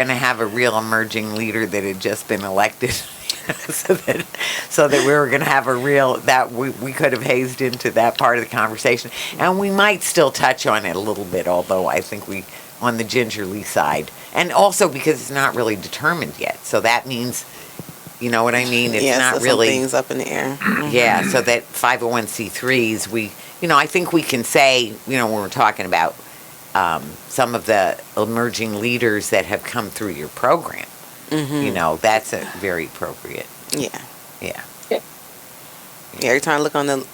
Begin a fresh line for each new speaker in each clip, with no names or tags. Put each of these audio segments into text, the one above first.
going to have a real emerging leader that had just been elected. so that we were going to have a real, that we could have hazed into that part of the conversation. And we might still touch on it a little bit, although I think on the gingerly side. And also because it's not really determined yet. So that means, you know what I mean? It's not
so
really.
Some things up in the air.
Yeah, so that 501c3s, I think we can say, when we're talking about some of the emerging leaders that have come through your program, that's very appropriate.
Yeah.
Yeah.
Yeah, every time I look on the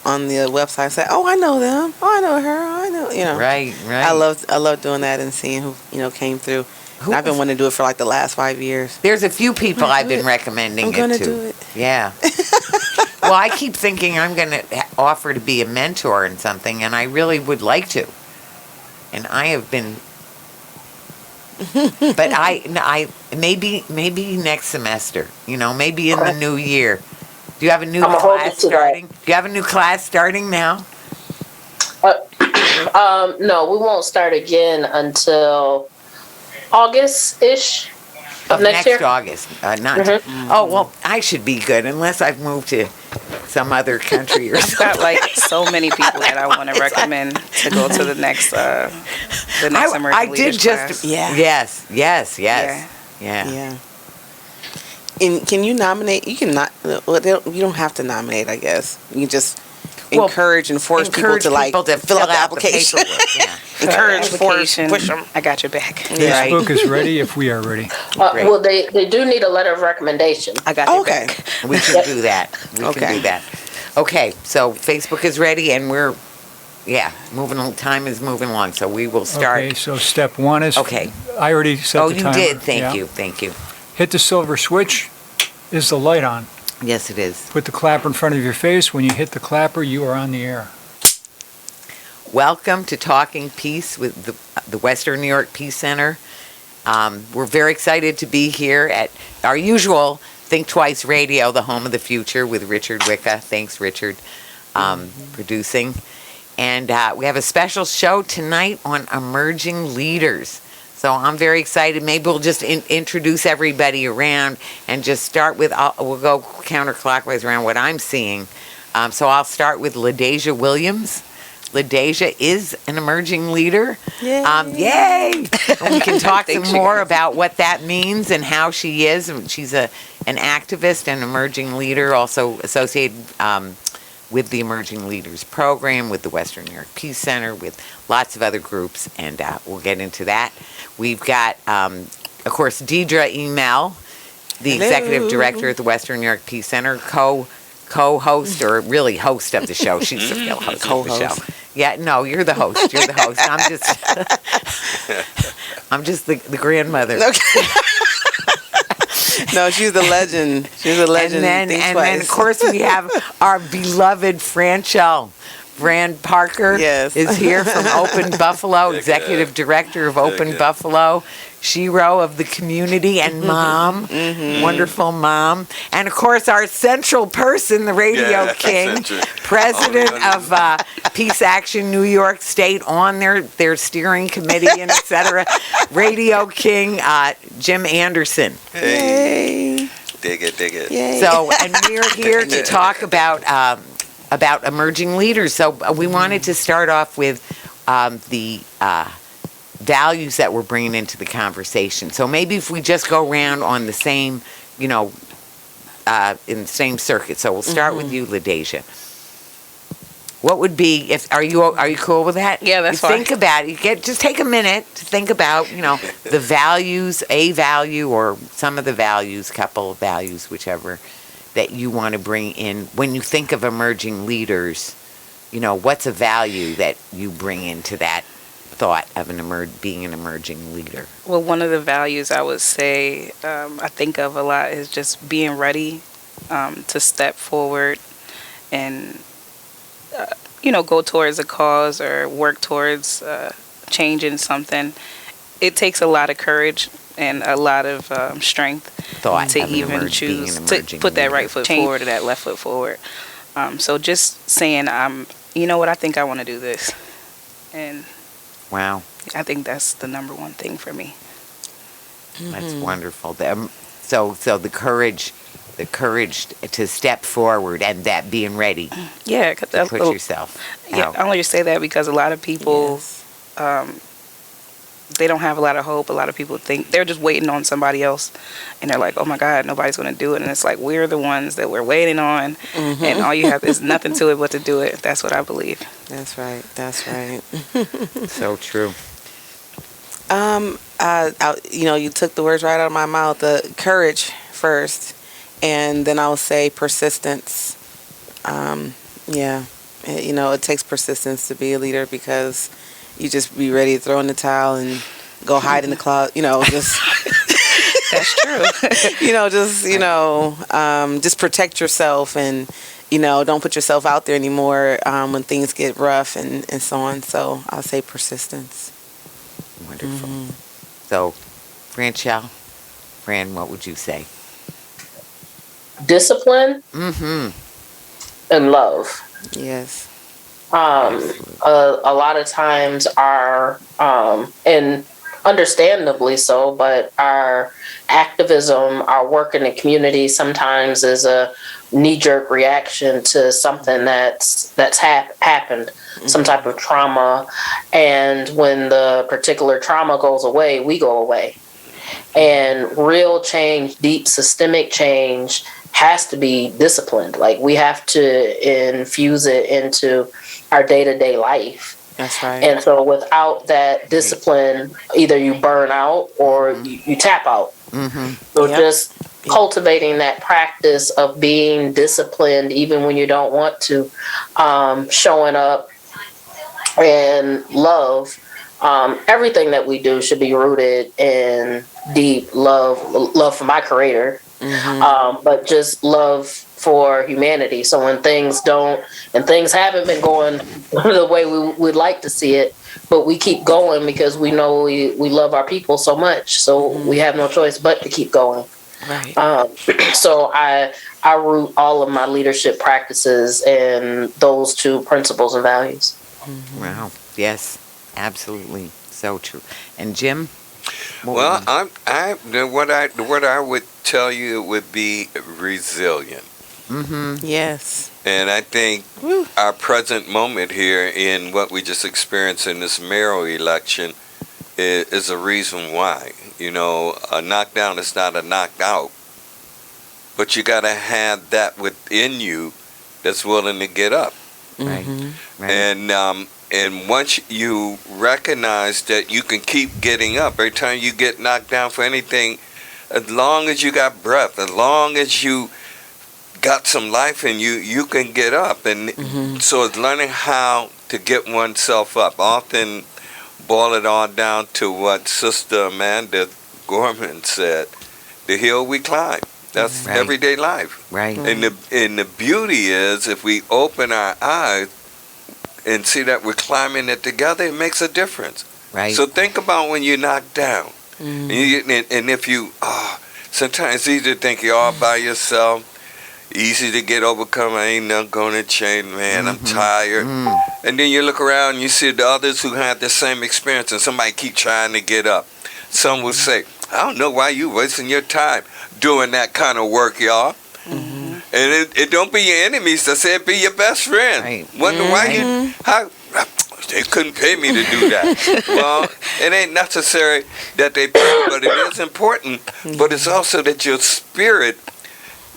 website, I say, "Oh, I know them. Oh, I know her. Oh, I know."
Right.
I love doing that and seeing who came through. I've been wanting to do it for like the last 5 years.
There's a few people I've been recommending it to. I'm
going to do it.
Yeah. Well, I keep thinking I'm going to offer to be a mentor in something, and I really would like to. And I have been, but I maybe next semester. Maybe in the new year. Do you have a new class starting? Do you have a new class starting now?
No, we won't start again until August-ish of next year.
August. Oh, well, I should be good unless I've moved to some other country or something.
I've got like so many people that I want to recommend to go to the next emerging leaders class.
Yes.
Yeah. And can you nominate? You can not. Well, you don't have to nominate. I guess you can just encourage and force people to fill out the application.
Encourage, push them. I got your back.
Facebook is ready if we are ready.
Well, they do need a letter of recommendation.
I got your back.
We can do that. Can do that. Okay, so Facebook is ready, and we're moving. Time is moving along, so we will start.
Okay, so step one is.
Okay.
I already set the timer.
Oh, you did. Thank you.
Hit the silver switch. Is the light on?
Yes, it is.
Put the clapper in front of your face. When you hit the clapper, you are on the air.
Welcome to Talking Peace with the Western New York Peace Center. We're very excited to be here at our usual Think Twice Radio, the home of the future, with Richard Wicca. Thanks, Richard, producing. And we have a special show tonight on emerging leaders. So I'm very excited. Maybe we'll just introduce everybody around and just start with, we'll go counterclockwise around what I'm seeing. So I'll start with Ladaisha Williams. Ladaisha is an emerging leader. Yay! And we can talk some more about what that means and how she is. She's an activist and emerging leader, also associated with the Emerging Leaders Program, with the Western New York Peace Center, with lots of other groups, and we'll get into that. We've got, of course, Deidra EmEl, the Executive Director at the Western New York Peace Center, co-host, or really host of the show. She's the real host of the show. Yeah, no, you're the host. You're the host. I'm just the grandmother.
Okay. No, she's the legend. She's a legend.
And then, of course, we have our beloved Franchelle. Brand Parker is here from Open Buffalo, Executive Director of Open Buffalo, Shiro of the community, and mom, wonderful mom. And, of course, our central person, the Radio King, president of PeaceAction New York State on their steering committee and et cetera, Radio King, Jim Anderson.
Hey. Dig it.
Yay.
So, and we're here to talk about emerging leaders. So we wanted to start off with the values that we're bringing into the conversation. So maybe if we just go around on the same, in the same circuit. So we'll start with you, Ladaisha. What would be, are you cool with that?
Yeah, that's fine.
Think about it. Just take a minute to think about, the values, a value or some of the values, couple of values, whichever, that you want to bring in when you think of emerging leaders. What's a value that you bring into that thought of being an emerging leader?
Well, one of the values I would say I think of a lot is just being ready to step forward and go towards a cause or work towards changing something. It takes a lot of courage and a lot of strength to even choose to put that right foot forward or that left foot forward. So just saying, I think I want to do this. And
wow,
I think that's the number one thing for me.
That's wonderful. So the courage to step forward and that being ready.
Yeah,
to put yourself
Yeah,
out.
I only say that because a lot of people, they don't have a lot of hope. A lot of people think they're just waiting on somebody else, and they're like, "Oh my God, nobody's going to do it." And it's like we're the ones that we're waiting on, and all you have is nothing to it but to do it. That's what I believe.
That's right. That's right.
So true.
You took the words right out of my mouth. The courage first, and then I'll say persistence. It takes persistence to be a leader because you just be ready to throw in the towel and go hide in the closet. Just
That's true.
just protect yourself and don't put yourself out there anymore when things get rough and so on. So I'll say persistence.
Wonderful. So, Franchelle, Fran, what would you say?
Discipline and love.
Yes.
A lot of times and understandably so, but our activism, our work in the community sometimes is a knee-jerk reaction to something that's happened, some type of trauma. And when the particular trauma goes away, we go away. And real change, deep systemic change, has to be disciplined. Like, we have to infuse it into our day-to-day life.
That's right.
And so without that discipline, either you burn out or you tap out. So just cultivating that practice of being disciplined even when you don't want to, showing up, and love. Everything that we do should be rooted in deep love for my Creator, but just love for humanity. So when things haven't been going the way we would like to see it, but we keep going because we know we love our people so much. So we have no choice but to keep going.
Right.
So I root all of my leadership practices in those two principles and values.
Wow. Yes. Absolutely. So true. And Jim?
Well, what I would tell you would be resilient.
Yes.
And I think our present moment here in what we just experienced in this mayoral election is a reason why. A knockdown is not a knockout, but you got to have that within you that's willing to get up.
Right.
And once you recognize that you can keep getting up, every time you get knocked down for anything, as long as you got breath, as long as you got some life in you, you can get up. And so it's learning how to get oneself up. Often boil it all down to what Sister Amanda Gorman said, the hill we climb. That's everyday life.
Right.
And the beauty is, if we open our eyes and see that we're climbing it together, it makes a difference.
Right.
So think about when you're knocked down. And if you, sometimes it's easy to think you're all by yourself, easy to get overcome. I ain't nothing going to change, man. I'm tired. And then you look around and you see the others who have the same experience, and somebody keep trying to get up. Some will say, I don't know why you wasting your time doing that kind of work, y'all. And it don't be your enemies that say it, be your best friend.
Right.
Wonder why they couldn't pay me to do that. Well, it ain't necessary that they pay, but it is important. But it's also that your spirit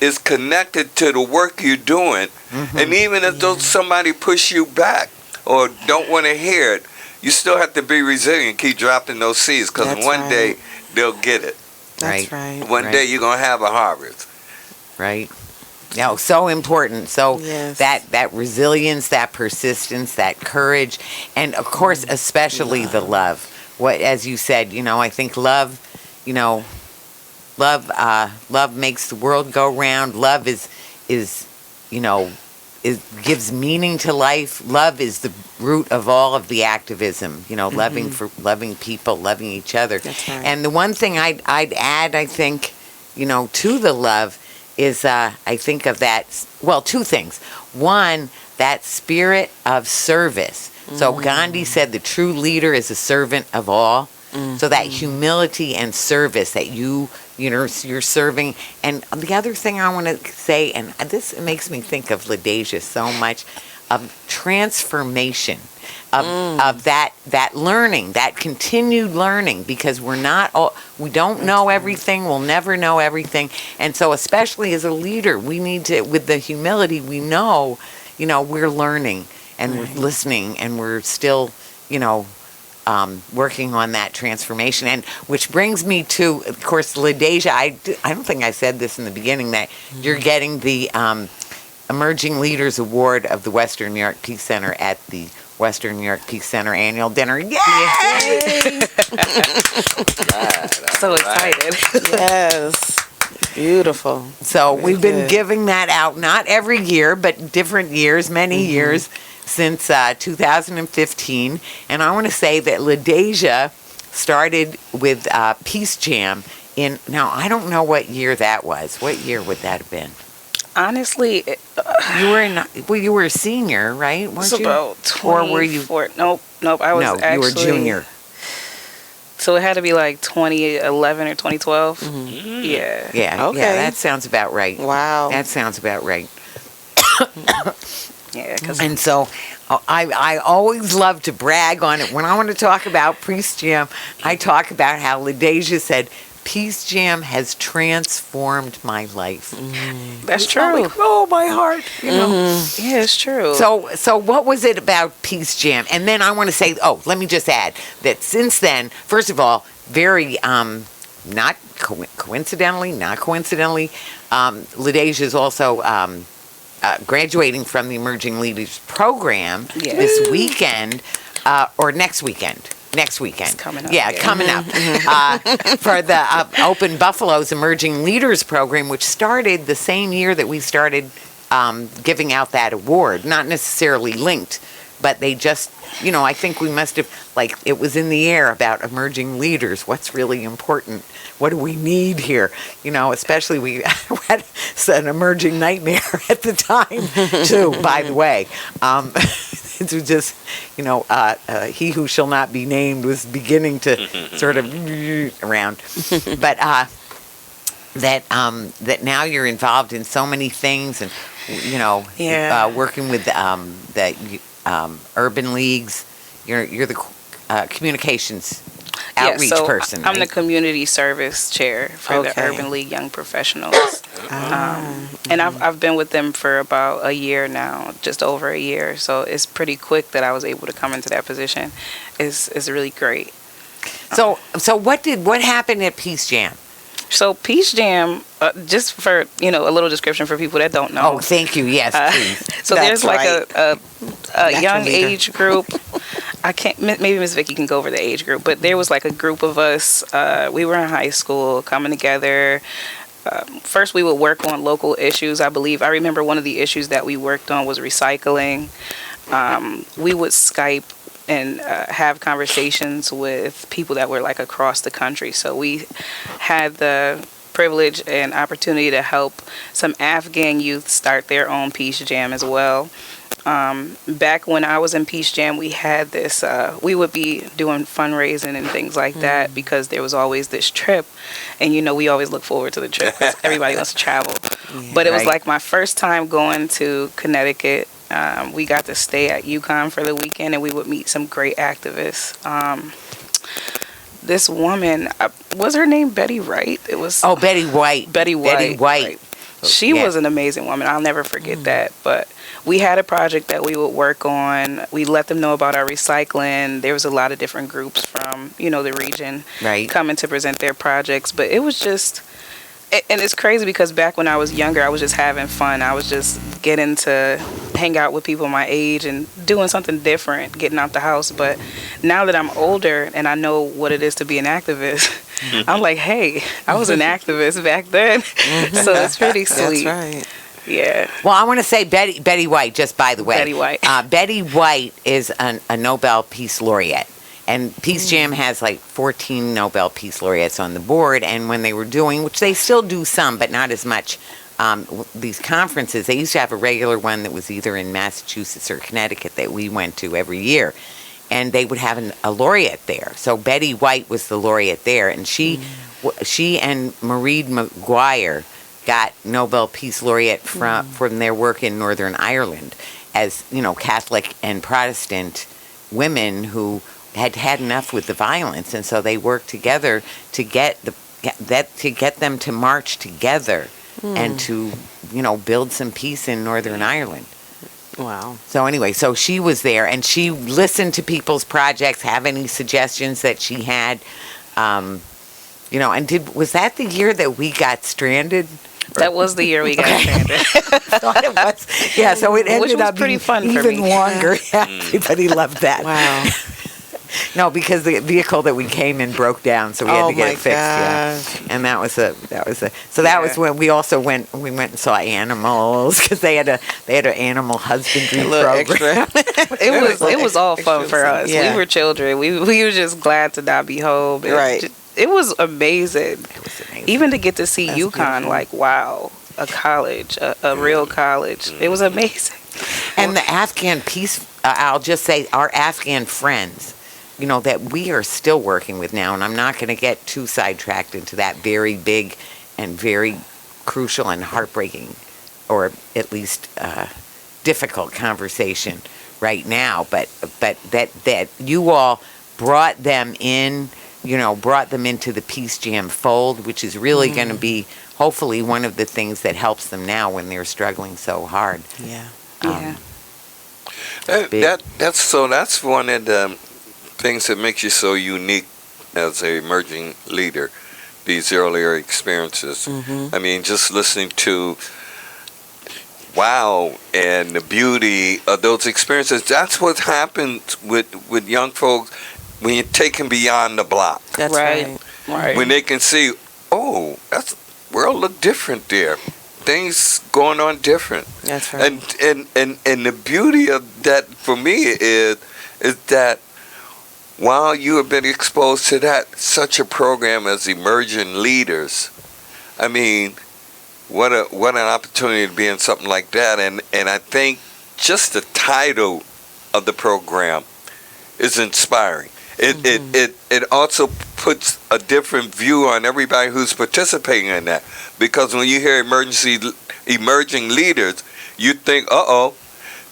is connected to the work you're doing. And even if somebody push you back or don't want to hear it, you still have to be resilient, keep dropping those seeds, because one day they'll get it.
That's right.
One day you're going to have a harvest.
Right. No, so important. So that resilience, that persistence, that courage, and of course, especially the love. What, as you said, I think love, love makes the world go round. Love gives meaning to life. Love is the root of all of the activism. Loving people, loving each other.
That's right.
And the one thing I'd add, I think, to the love is I think of that. Well, two things. One, that spirit of service. So Gandhi said the true leader is a servant of all. So that humility and service that you're serving. And the other thing I want to say, and this makes me think of Ladaisha so much, of transformation, of that learning, that continued learning, because we don't know everything, we'll never know everything. And so especially as a leader, we need to, with the humility, we know, we're learning and we're listening and we're still, working on that transformation. And which brings me to, of course, Ladaisha, I don't think I said this in the beginning, that you're getting the Emerging Leaders Award of the Western New York Peace Center at the Western New York Peace Center annual dinner. Yay!
So excited.
Yes. Beautiful.
So we've been giving that out, not every year, but different years, many years, since 2015. And I want to say that Ladaisha started with PeaceJam now I don't know what year that was. What year would that have been?
Honestly,
you were a senior, right?
It was about 24.
Or were you?
Nope. I was actually.
You were junior.
So it had to be like 2011 or 2012.
Yeah.
Okay.
Yeah, that sounds about right.
Wow.
That sounds about right.
Yeah.
And so I always love to brag on it. When I want to talk about PeaceJam, I talk about how Ladaisha said, PeaceJam has transformed my life.
That's true.
Like, oh, my heart.
Yeah, it's true.
So what was it about PeaceJam? And then I want to say, let me just add that since then, first of all, very not coincidentally, Ladaisha is also graduating from the Emerging Leaders Program this weekend, or next weekend. It's
coming up.
Yeah, coming up. For the Open Buffalo's Emerging Leaders Program, which started the same year that we started giving out that award. Not necessarily linked, but they just, I think we must have, it was in the air about emerging leaders. What's really important? What do we need here? Especially we had an emerging nightmare at the time, too, by the way. It was just, he who shall not be named was beginning to sort of around. But that now you're involved in so many things and, working with the urban leagues. You're the communications outreach person.
I'm the community service chair for the Urban League Young Professionals. And I've been with them for about a year now, just over a year. So it's pretty quick that I was able to come into that position. It's really great.
So what happened at PeaceJam?
So PeaceJam, just for a little description for people that don't know.
Oh, thank you. Yes, please.
So there's a young age group. I can't. Maybe Miss Vicki can go over the age group, but there was a group of us. We were in high school, coming together. First, we would work on local issues. I remember one of the issues that we worked on was recycling. We would Skype and have conversations with people that were across the country. So we had the privilege and opportunity to help some Afghan youth start their own PeaceJam as well. Back when I was in PeaceJam, we had this, we would be doing fundraising and things like that because there was always this trip. And, we always look forward to the trip because everybody wants to travel. Yeah, but it was my first time going to Connecticut. We got to stay at UConn for the weekend and we would meet some great activists. This woman, was her name Betty Wright? It was. Oh,
Betty White.
Betty White. Right. She was an amazing woman. I'll never forget that. But we had a project that we would work on. We let them know about our recycling. There was a lot of different groups from, the region coming to present their projects. But it was just, and it's crazy because back when I was younger, I was just having fun. I was just getting to hang out with people my age and doing something different, getting out the house. But now that I'm older and I know what it is to be an activist, I'm like, hey, I was an activist back then. So it's pretty sweet.
That's right.
Yeah.
Well, I want to say Betty White, just by the way.
Betty White.
Betty White is a Nobel Peace Laureate. And PeaceJam has 14 Nobel Peace Laureates on the board. And when they were doing, which they still do some, but not as much, these conferences, they used to have a regular one that was either in Massachusetts or Connecticut that we went to every year. and they would have a laureate there. So Betty White was the laureate there, and she and Marie McGuire got Nobel Peace Laureate from their work in Northern Ireland as, Catholic and Protestant women who had had enough with the violence, and so they worked together to get them to march together and to, build some peace in Northern Ireland.
Wow.
So anyway, so she was there, and she listened to people's projects, have any suggestions that she had, and was that the year that we got stranded?
That was the year we got stranded.
I thought it was. Yeah, so it ended up
pretty
being
fun for
even
me.
longer. Yeah, everybody loved that.
Wow.
No, because the vehicle that we came in broke down, so we had to get it fixed. Yeah, and that was when we also went and saw animals, because they had an animal husbandry program.
It was all fun for us.
Yeah.
We were children. We were just glad to not be home. It was amazing. Even to get to see UConn, beautiful. Like, wow, a college, a real college. It was amazing.
And the Afghan peace, I'll just say, our Afghan friends, that we are still working with now, and I'm not going to get too sidetracked into that very big and very crucial and heartbreaking, or at least difficult conversation right now, but that you all brought them in, brought them into the PeaceJam fold, which is really going to be hopefully one of the things that helps them now when they're struggling so hard.
Yeah.
That's one of the things that makes you so unique as an emerging leader, these earlier experiences. I mean, just listening to and the beauty of those experiences, that's what happens with young folks when you take them beyond the block.
That's right.
When they can see, that's world look different there. Things going on different.
That's right.
And the beauty of that for me is that while you have been exposed to such a program as emerging leaders, I mean, what an opportunity to be in something like that. And I think just the title of the program is inspiring. It also puts a different view on everybody who's participating in that, because when you hear emerging leaders, you think,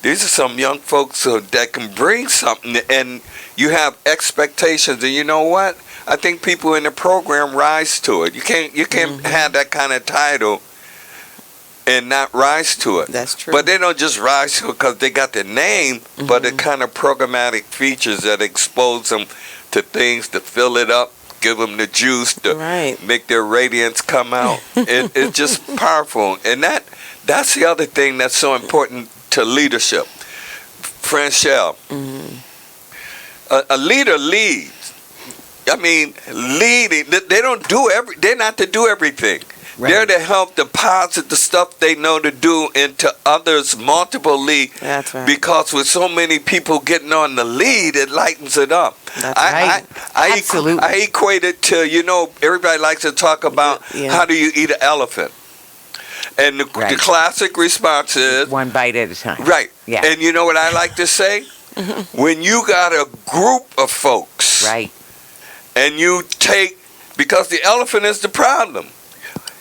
these are some young folks that can bring something, and you have expectations. And you know what? I think people in the program rise to it. You can't have that kind of title and not rise to it.
That's true.
But they don't just rise to it because they got the name, but the kind of programmatic features that expose them to things to fill it up, give them the juice to make their radiance come out. It's just powerful. And that's the other thing that's so important to leadership. Franchelle, a leader leads. I mean, leading, they're not to do everything. Right. They're to help deposit the stuff they know to do into others multiple lead.
That's right.
Because with so many people getting on the lead, it lightens it up.
That's right.
Absolutely.
I equate it to, everybody likes to talk about how do you eat an elephant. And the classic response is
one bite at a time.
Right.
Yeah.
And you know what I like to say? When you got a group of folks.
Right.
And you because the elephant is the problem.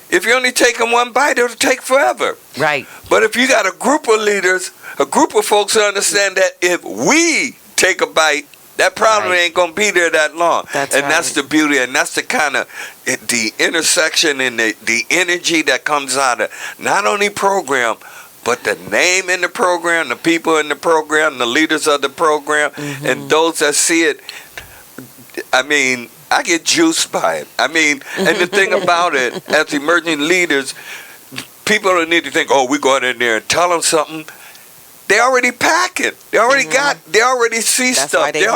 If you only take them one bite, it'll take forever.
Right.
But if you got a group of leaders, a group of folks who understand that if we take a bite, that problem ain't going to be there that long. That's the beauty, and that's the kind of the intersection and the energy that comes out of not only program, but the name in the program, the people in the program, the leaders of the program, and those that see it. I mean, I get juiced by it. I mean, and the thing about it, as emerging leaders, people don't need to think, we go in there and tell them something. They already pack it. They already they already see stuff. You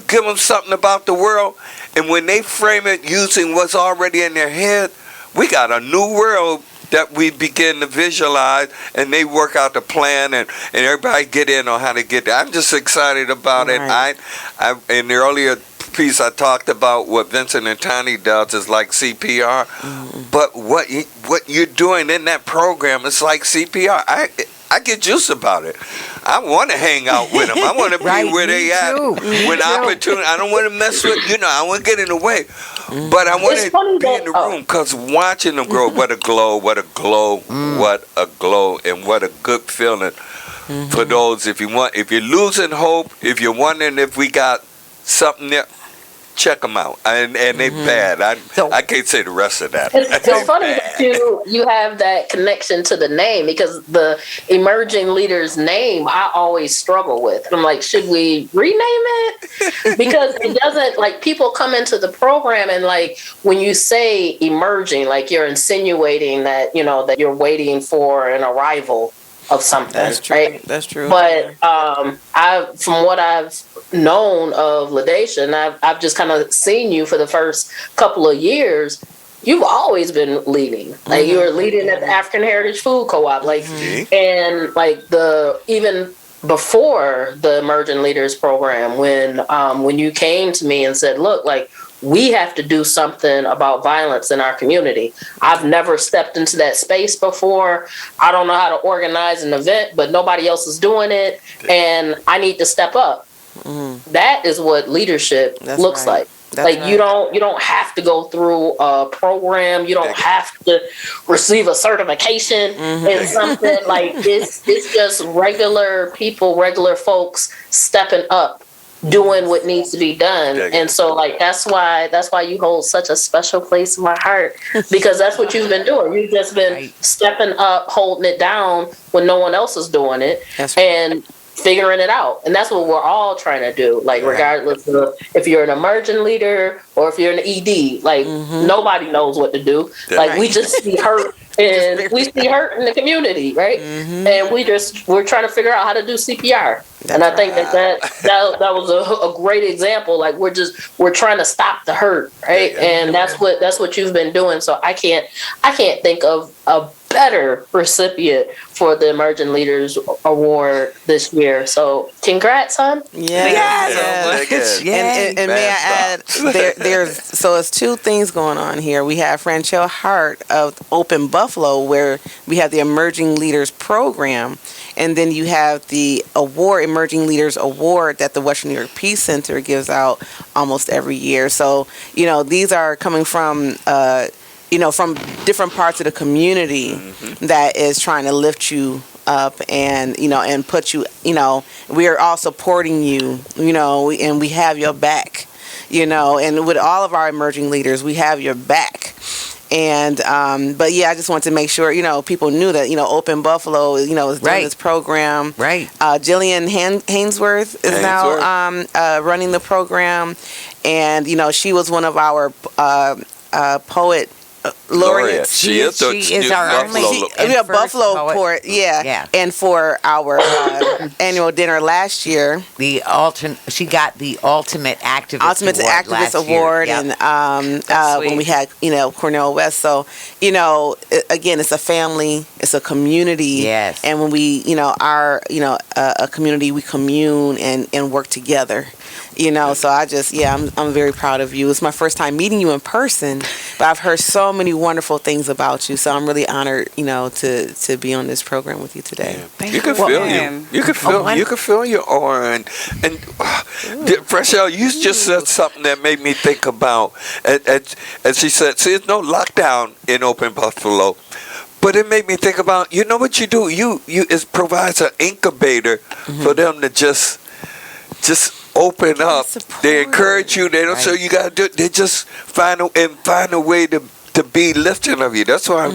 give them something about the world, and when they frame it using what's already in their head, we got a new world that we begin to visualize, and they work out the plan, and everybody get in on how to get there. I'm just excited about it. I in the earlier piece I talked about what Vincent and Tani does is like CPR, but what you're doing in that program is like CPR. I get juice about it. I want to hang out with them. I want to be where they at when opportunity. I don't want to mess with, I want to get in the way. But I want to be in the room because watching them grow, what a glow, what a glow, what a glow, and what a good feeling for those. If you're losing hope, if you're wondering if we got something there, check them out, and they bad. I can't say the rest of that.
It's so funny that you have that connection to the name, because the emerging leaders name I always struggle with. I'm like, should we rename it? Because it doesn't, like, people come into the program and, like, when you say emerging, like, you're insinuating that that you're waiting for an arrival of something. That's true. Right?
That's true.
But from what I've known of Ladaisha, and I've just kind of seen you for the first couple of years, you've always been leading. Like, you were leading at the African Heritage Food Co-op, like, and like even before the Emerging Leaders Program, when you came to me and said, look, like, we have to do something about violence in our community. I've never stepped into that space before. I don't know how to organize an event, but nobody else is doing it, and I need to step up. That is what leadership looks like. That's like, you don't have to go through a program. You don't have to receive a certification in something. Like, it's just regular people, regular folks stepping up, doing what needs to be done. And so, like, that's why you hold such a special place in my heart, because that's what you've been doing. You've just been stepping up, holding it down when no one else is doing it, and figuring it out. And that's what we're all trying to do, like, regardless of if you're an emerging leader or if you're an ED, like, nobody knows what to do. Like, we just see hurt, and we see hurt in the community, right? And we're trying to figure out how to do CPR. And I think that was a great example. Like, we're trying to stop the hurt, right? And that's what you've been doing. So I can't think of a better recipient for the Emerging Leaders Award this year. So congrats, son.
Yes. And may I add, there's two things going on here. We have Franchelle Hart of Open Buffalo, where we have the Emerging Leaders Program, and then you have the Emerging Leaders Award that the WNY Peace Center gives out almost every year. So, these are coming from from different parts of the community that is trying to lift you up and put you, we are all supporting you, and we have your back, and with all of our emerging leaders, we have your back. And but I just want to make sure people knew that Open Buffalo is doing this program. Jillian Hanesworth is now running the program, and she was one of our poet Laureate.
She is our only
Buffalo poet. And for our annual dinner last year,
she got the Ultimate Activist
Award, and when we had Cornell West. So again, it's a family, it's a community, and when we are a community, we commune and work together. So I just, I'm very proud of you. It's my first time meeting you in person, but I've heard so many wonderful things about you. So I'm really honored, to be on this program with you today.
You can feel you. You can feel your aura. And Franchelle, you just said something that made me think about, as she said, see, there's no lockdown in Open Buffalo. But it made me think about, what you do? It provides an incubator for them to just open up. They encourage you. They don't say you got to do it. They just find a way to be lifting of you. That's why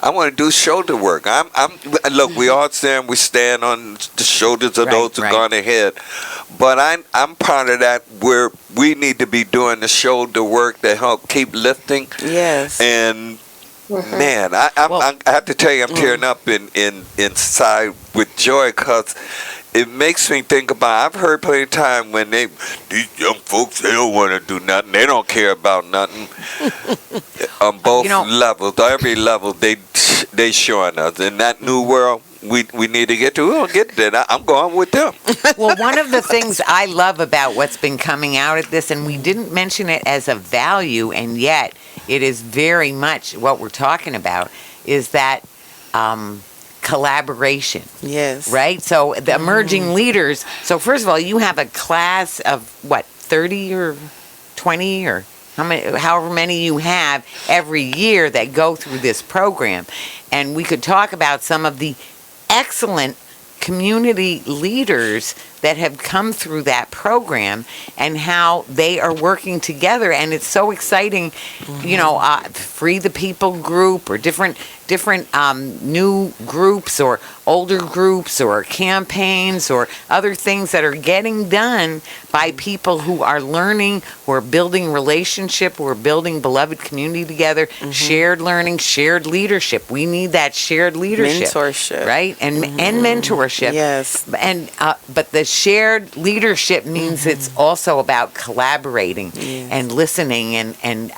I want to do shoulder work. Look, we all stand on the shoulders of those who've gone ahead. But I'm part of that, where we need to be doing the shoulder work to help keep lifting.
Yes.
And man, I have to tell you, I'm tearing up inside with joy, because it makes me think about, I've heard plenty of time when these young folks, they don't want to do nothing. They don't care about nothing. On both levels, every level, they showing us. In that new world, we need to get to. We don't get there. I'm going with them.
Well, one of the things I love about what's been coming out of this, and we didn't mention it as a value, and yet it is very much what we're talking about, is that collaboration.
Yes.
Right? So the emerging leaders, so first of all, you have a class of what, 30 or 20 or however many you have every year that go through this program. And we could talk about some of the excellent community leaders that have come through that program and how they are working together. And it's so exciting, Free the People group or different new groups or older groups or campaigns or other things that are getting done by people who are learning, who are building relationship, who are building beloved community together, shared learning, shared leadership. We need that shared leadership.
Mentorship.
Right? And mentorship.
Yes.
And but the shared leadership means it's also about collaborating and listening and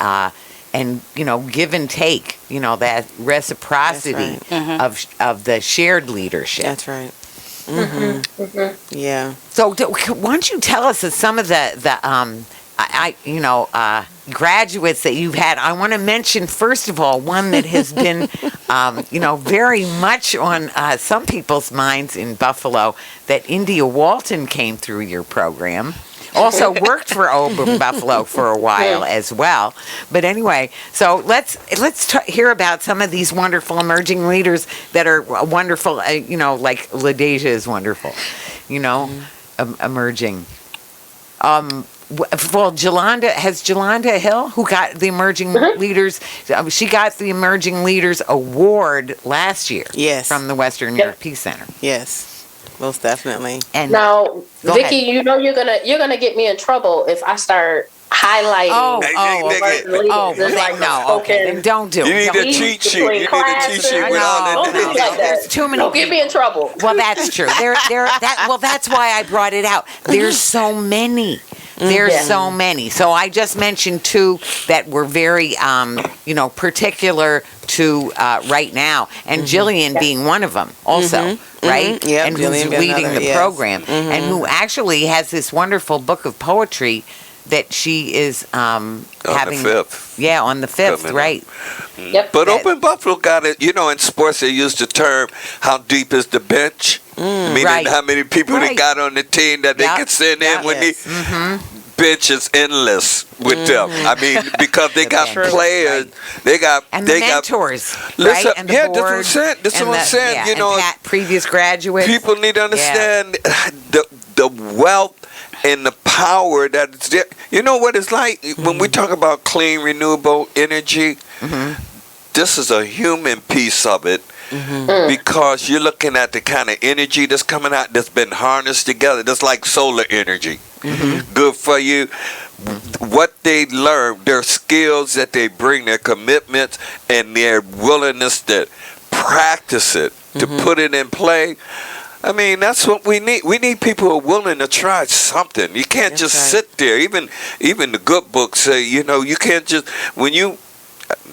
give and take, that reciprocity of the shared leadership.
That's right. Yeah.
So why don't you tell us some of the graduates that you've had? I want to mention, first of all, one that has been, very much on some people's minds in Buffalo, that India Walton came through your program. Also worked for Open Buffalo for a while as well. But anyway, so let's hear about some of these wonderful emerging leaders that are wonderful, like Ladaisha is wonderful, emerging. Well, Jillian Hill, who got the Emerging Leaders, she got the Emerging Leaders Award last year.
Yes.
From the Western New York Peace Center.
Yes. Most definitely.
And now, Vicki,
ahead.
You're gonna get me in trouble if I start highlighting.
Okay. Don't do it.
You need a cheat sheet. You need a cheat sheet with all that.
There's too many.
Don't get me in trouble.
Well, that's true. That's why I brought it out. There's so many. There's so many. So I just mentioned two that were very, particular to right now, and Jillian being one of them also, right?
Yeah,
and who's leading the program, and who actually has this wonderful book of poetry that she is having.
On the 5th.
Yeah, on the 5th, right.
Yep.
But Open Buffalo got it, in sports they use the term, how deep is the bench? Meaning how many people they got on the team that they can send in when the bench is endless with them. I mean, because they got players, they got mentors. Listen,
right? And the board,
this is what I'm saying.
And previous graduates.
People need to understand the wealth and the power that is there. You know what it's like when we talk about clean, renewable energy? This is a human piece of it. Because you're looking at the kind of energy that's coming out that's been harnessed together. That's like solar energy. Good for you. What they learn, their skills that they bring, their commitments, and their willingness to practice it, to put it in play. I mean, that's what we need. We need people who are willing to try something. You can't just sit there. Even the good books say, you can't just, when you,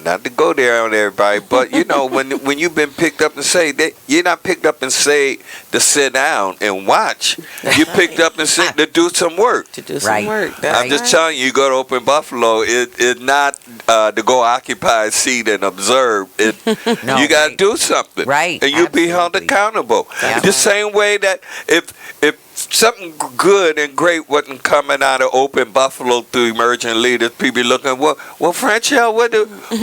not to go there on everybody, but when you've been picked up and saved, you're not picked up and saved to sit down and watch. You picked up and saved to do some work.
To do some work.
I'm just telling you, go to Open Buffalo. It's not to go occupy a seat and observe. You got to do something,
right?
And you'll be held accountable. The same way that if something good and great wasn't coming out of Open Buffalo through emerging leaders, people looking, well, Franchelle,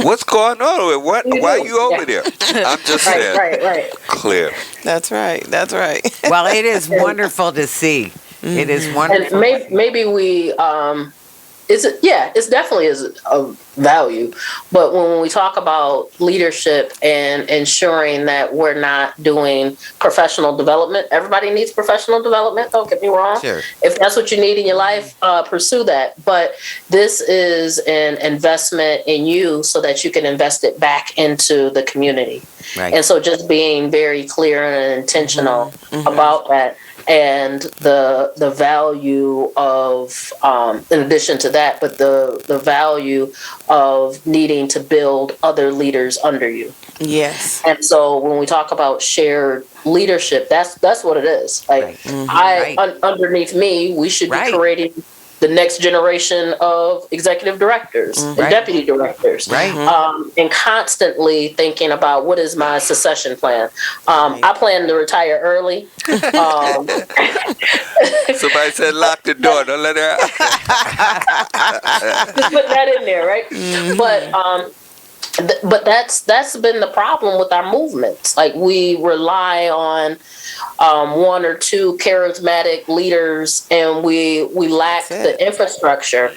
what's going on? Why are you over there? I'm just saying.
Right.
Clear.
That's right.
Well, it is wonderful to see. It is wonderful.
And maybe we it's definitely is of value. But when we talk about leadership and ensuring that we're not doing professional development, everybody needs professional development. Don't get me wrong.
Sure.
If that's what you need in your life, pursue that. But this is an investment in you so that you can invest it back into the community.
Right.
And so just being very clear and intentional about that. And the value of, in addition to that, but the value of needing to build other leaders under you.
Yes.
And so when we talk about shared leadership, that's what it is. Like underneath me, we should be creating the next generation of executive directors and deputy directors.
Right.
And constantly thinking about what is my succession plan. I plan to retire early.
Somebody said lock the door. Don't let her out.
Just put that in there, right? But that's been the problem with our movements. Like, we rely on one or two charismatic leaders, and we lack the infrastructure.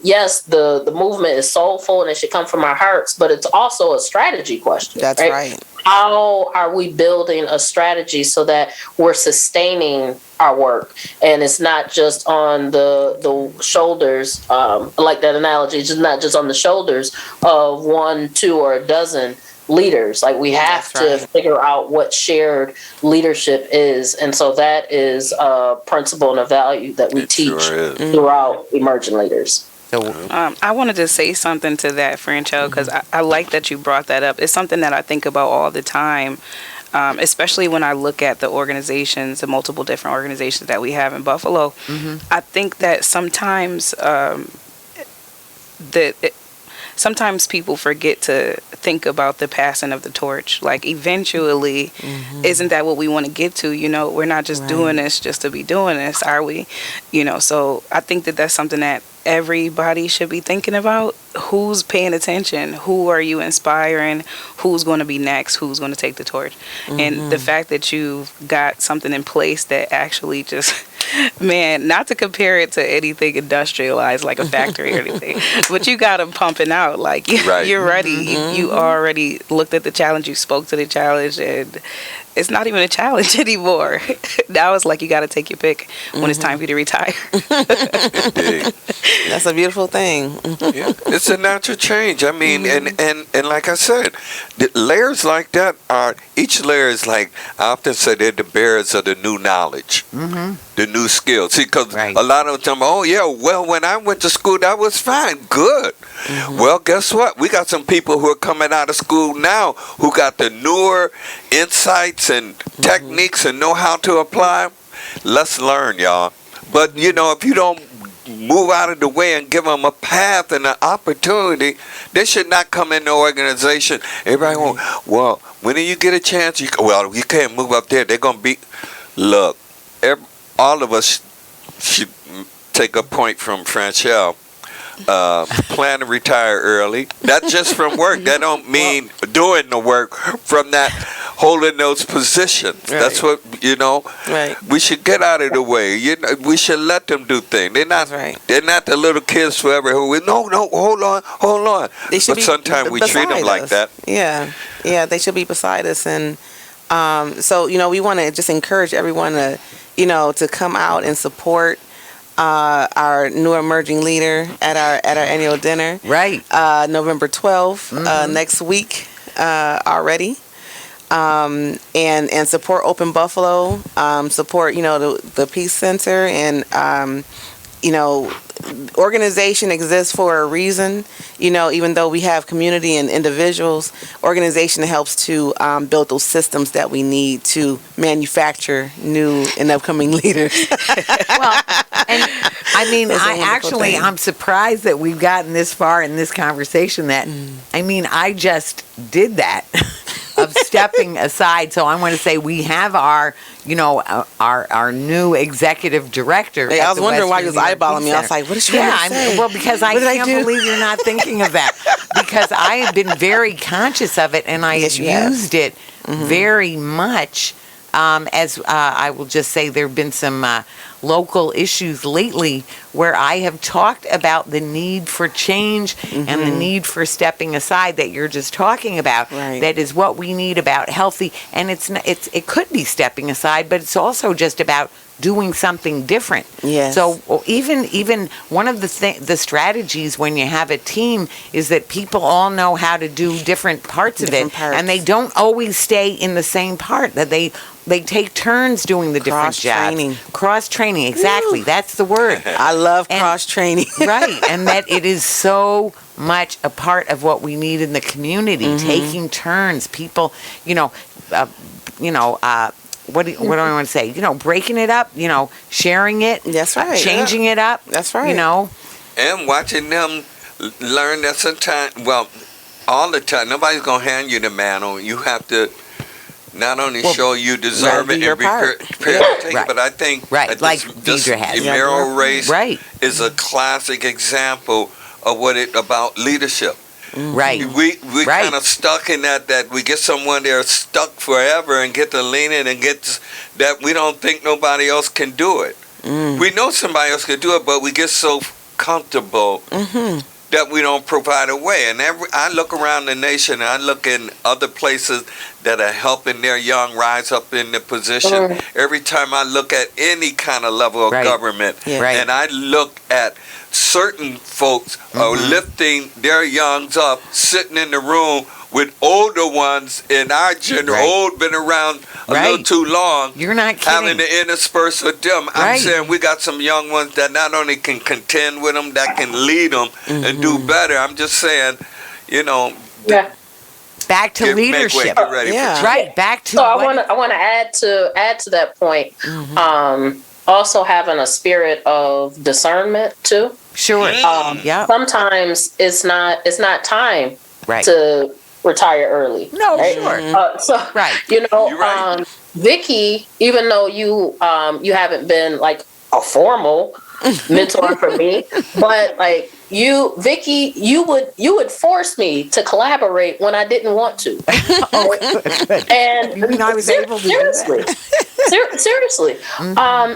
Yes, the movement is soulful and it should come from our hearts, but it's also a strategy question.
That's right.
How are we building a strategy so that we're sustaining our work, and it's not just on the shoulders, like that analogy, it's just not just on the shoulders of 1, 2, or a dozen leaders. Like, we have to figure out what shared leadership is, and so that is a principle and a value that we teach throughout emerging leaders.
I wanted to say something to that, Franchelle, because I like that you brought that up. It's something that I think about all the time, especially when I look at the organizations, the multiple different organizations that we have in Buffalo. I think that sometimes sometimes people forget to think about the passing of the torch. Like, eventually, isn't that what we want to get to? You know, we're not just doing this just to be doing this, are we? You know, so I think that that's something that everybody should be thinking about. Who's paying attention? Who are you inspiring? Who's going to be next? Who's going to take the torch? And the fact that you've got something in place that actually just, man, not to compare it to anything industrialized like a factory or anything, but you got them pumping out. Like, you're ready. You already looked at the challenge. You spoke to the challenge, and it's not even a challenge anymore. Now it's like you got to take your pick when it's time for you to retire.
That's a beautiful thing.
Yeah, it's a natural change. I mean, and like I said, the layers like that are, each layer is like, I often say they're the bearers of the new knowledge, the new skills. See, because a lot of them, oh yeah, well, when I went to school, that was fine, good. Well, guess what? We got some people who are coming out of school now who got the newer insights and techniques and know how to apply them. Let's learn, y'all. But, you know, if you don't move out of the way and give them a path and an opportunity, they should not come in the organization. Everybody won't, well, when do you get a chance? You can't move up there. They're going to be, look, all of us should take a point from Franchelle. Plan to retire early. That's just from work. That don't mean doing the work from that, holding those positions. That's what, you know. We should get out of the way. You know, we should let them do things. They're not. They're not the little kids forever who no, hold on. But sometimes we treat them like that.
Yeah, they should be beside us, and so, you know, we want to just encourage everyone to, you know, to come out and support our new emerging leader at our annual dinner. November 12th, next week already. And support Open Buffalo, support, you know, the Peace Center, and you know, organization exists for a reason. You know, even though we have community and individuals, organization helps to build those systems that we need to manufacture new and upcoming leaders.
Well, and I mean, I'm surprised that we've gotten this far in this conversation that, I mean, I just did that. Of stepping aside. So I want to say we have our, you know, our new executive director.
Hey, I was wondering why you was eyeballing me. I was like, what is she going to say?
Well, because I can't believe you're not thinking of that. Because I have been very conscious of it, and I used it very much. As I will just say, there have been some local issues lately where I have talked about the need for change and the need for stepping aside that you're just talking about. That is what we need about healthy, and it could be stepping aside, but it's also just about doing something different. So even one of the strategies when you have a team is that people all know how to do different parts of it, and they don't always stay in the same part. That they take turns doing the different jobs. Cross-training, exactly. Woo. That's the word.
I love cross-training.
And that it is so much a part of what we need in the community. Taking turns, people, what do I want to say? Breaking it up, sharing it.
That's right.
Changing it up.
That's right.
And watching them learn that sometimes, well, all the time, nobody's going to hand you the mantle. You have to not only show you deserve it and be prepared to take it, but I think
like Deidra has.
EmEl race is a classic example of about leadership.
Right.
We kind of stuck in that we get someone there stuck forever and get to lean in and get that we don't think nobody else can do it. We know somebody else can do it, but we get so comfortable that we don't provide a way. And I look around the nation and I look in other places that are helping their young rise up in the position. Every time I look at any kind of level of government, and I look at certain folks are lifting their youngs up, sitting in the room with older ones in our generation, been around a little too long.
You're not kidding.
Having to intersperse with them. I'm saying we got some young ones that not only can contend with them, that can lead them and do better. I'm just saying,
back to leadership. Back to.
So I want to add to that point. Also having a spirit of discernment too.
Sure.
Sometimes it's not time to retire early.
No, sure.
Vicki, even though you haven't been like a formal mentor for me, but like Vicki, you would force me to collaborate when I didn't want to. And
I was able to
seriously. Seriously,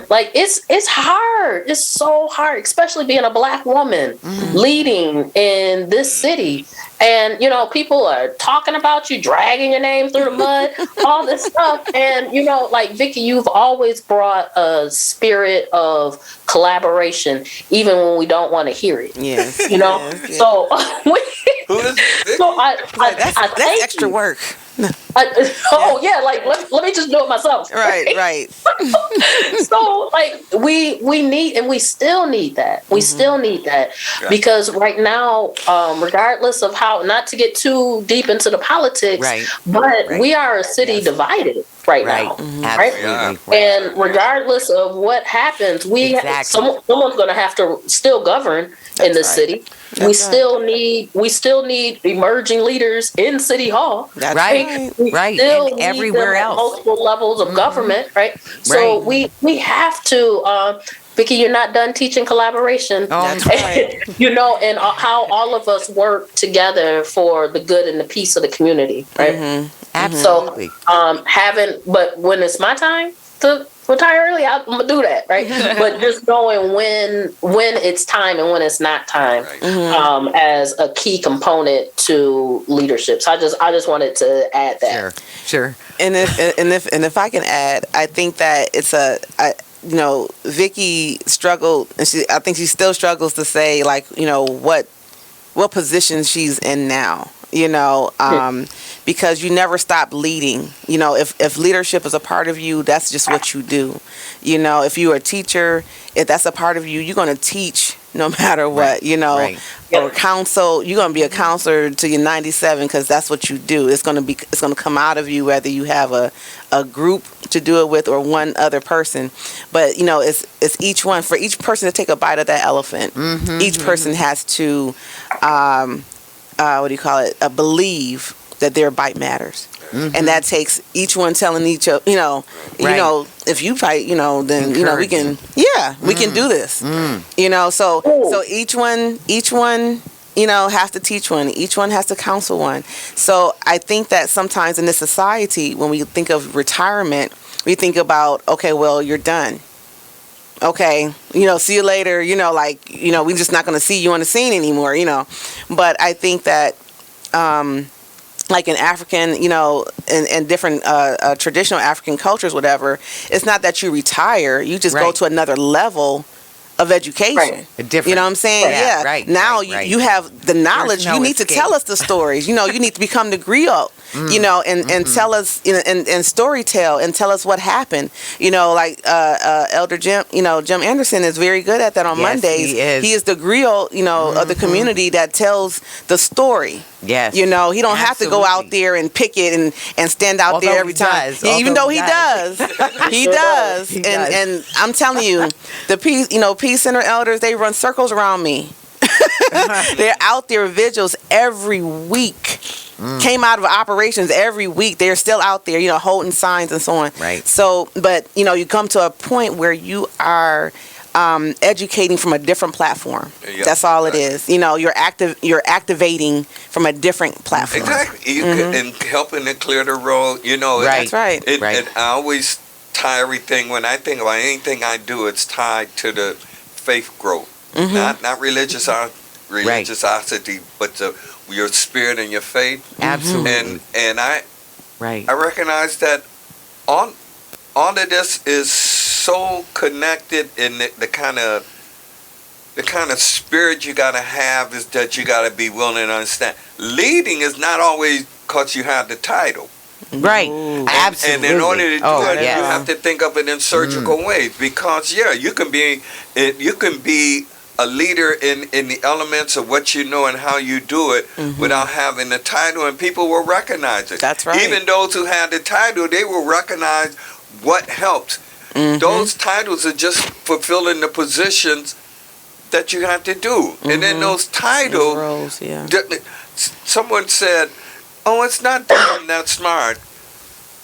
like it's hard. It's so hard, especially being a Black woman leading in this city. And people are talking about you, dragging your name through the mud, all this stuff. And like Vicki, you've always brought a spirit of collaboration, even when we don't want to hear it.
Yes.
So
that's extra work.
Like let me just do it myself.
Right.
So like we need, and we still need that. We still need that because right now, regardless of how, not to get too deep into the politics, but we are a city divided right now.
Absolutely.
And regardless of what happens, someone's going to have to still govern in the city. We still need emerging leaders in City Hall.
That's
We still
and
need
everywhere
them at
else.
multiple levels of government, right? So we have to. Vicki, you're not done teaching collaboration.
That's right.
And how all of us work together for the good and the peace of the community, right?
Absolutely.
So but when it's my time to retire early, I'm gonna do that, right? But just knowing when it's time and when it's not time, as a key component to leadership. So I just wanted to add that.
Sure.
And if I can add, I think that it's Vicki struggled, and I think she still struggles to say what position she's in now. Because you never stop leading. If leadership is a part of you, that's just what you do. If you're a teacher, if that's a part of you, you're going to teach no matter what. Or counsel, you're going to be a counselor till you're 97 because that's what you do. It's going to come out of you whether you have a group to do it with or one other person. But it's each one, for each person to take a bite of that elephant. Each person has to believe that their bite matters. And that takes each one telling each other, if you fight, then we can do this. So each one has to teach one. Each one has to counsel one. So I think that sometimes in this society, when we think of retirement, we think about, okay, well, you're done. Okay, see you later. We're just not going to see you on the scene anymore. But I think that, like in African, and different traditional African cultures, whatever, it's not that you retire. You just go to another level of education.
Different.
You know what I'm saying? Yeah.
Right.
Now you have the knowledge. You need to tell us the stories. You need to become the griot and tell us, and story tell and tell us what happened. Like Elder Jim, Jim Anderson is very good at that on Mondays. He is the griot, of the community that tells the story.
Yes.
He don't have to go out there and pick it and stand out there every time. Even though he does. He does. And I'm telling you, the Peace Center elders, they run circles around me. They're out there vigils every week. Came out of operations every week. They're still out there, holding signs and so on.
Right.
So, but you come to a point where you are educating from a different platform. That's all it is. You're activating from a different platform.
Exactly. And helping to clear the road.
That's right.
And I always tie everything, when I think about anything I do, it's tied to the faith growth. Not religiosity, but your spirit and your faith.
Absolutely.
And I recognize that all of this is so connected, in the kind of spirit you gotta have is that you gotta be willing to understand. Leading is not always because you have the title.
Right. Absolutely.
And in order to do it, you have to think of it in surgical ways, because you can be a leader in the elements of what you know and how you do it without having the title, and people will recognize it.
That's right.
Even those who had the title, they will recognize what helped. Those titles are just fulfilling the positions that you have to do. And then those titles,
roles,
someone said, "Oh, it's not that I'm not smart."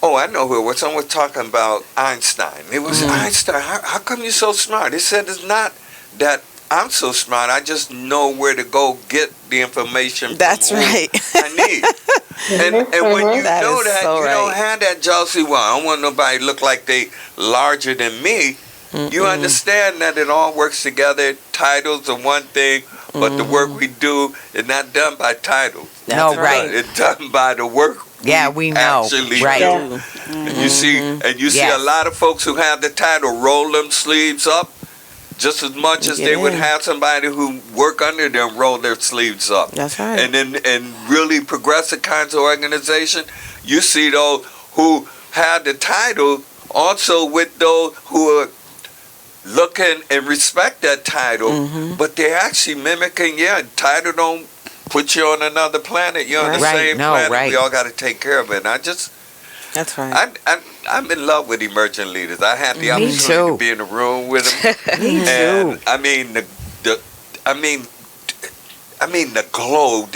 Oh, I know who it was. Someone was talking about Einstein. It was Einstein. How come you're so smart? He said, it's not that I'm so smart. I just know where to go get the information.
That's right.
I need. And when you
That
know
is
that,
so
you
right.
don't have that jealousy. Well, I don't want nobody to look like they larger than me. You understand that it all works together. Titles are one thing, but the work we do is not done by titles.
No, right.
It's done by the work.
We know.
Actually
right.
do. And you see a lot of folks who have the title roll them sleeves up just as much as they would have somebody who work under them roll their sleeves up.
That's right.
And really progressive kinds of organization, you see those who have the title also with those who are looking and respect that title, but they're actually mimicking, title don't put you on another planet. You're on the same planet. We all got to take care of it. And
that's right.
I'm in love with emerging leaders. I had the opportunity to be in the room with them.
Me
and
too.
I mean the glow.